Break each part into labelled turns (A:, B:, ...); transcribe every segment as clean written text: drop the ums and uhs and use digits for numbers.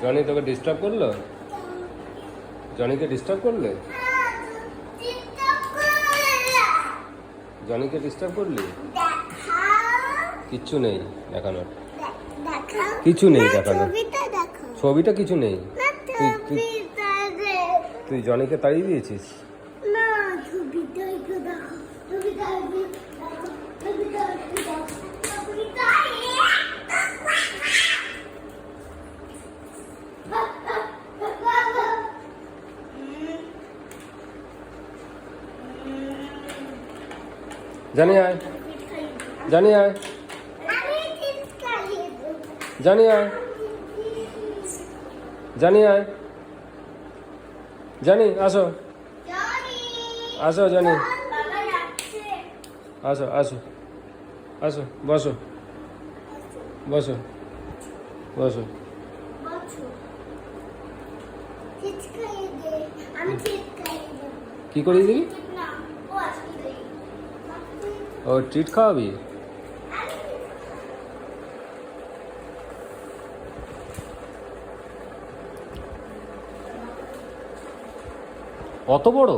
A: Johnny তোকে disturb করলো? জনিকে disturb করলে? জনিকে ডিস্টার্ব করলি? কিচ্ছু নেই দেখানোর, কিছু নেই দেখানোর। ছবিটা কিছু নেই। তুই জনিকে তাড়িয়ে দিয়েছিস? জানি আয়, জানি আয়, জানি আয়, জানি আয়, জানি আসো, আসো জানি, আসো আসো আসো, বসো বসো বসো। কি করে দিবি? ও ট্রিট খাওয়াবি? অত বড়?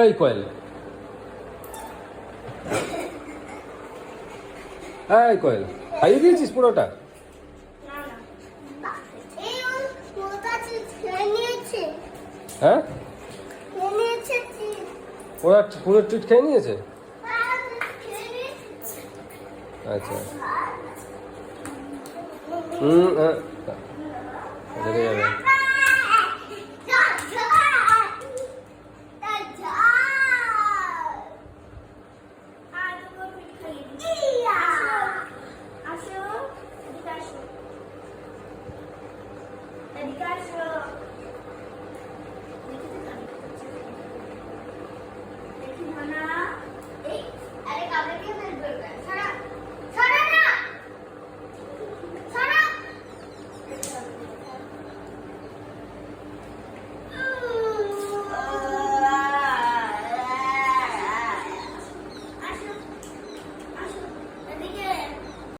A: এই কোয়েল, এই কোয়েল, খাইয়ে দিয়েছিস পুরোটা? হ্যাঁ, ওরা পুরো ট্রিট খেয়ে নিয়েছে? আচ্ছা, রেখে যাবে।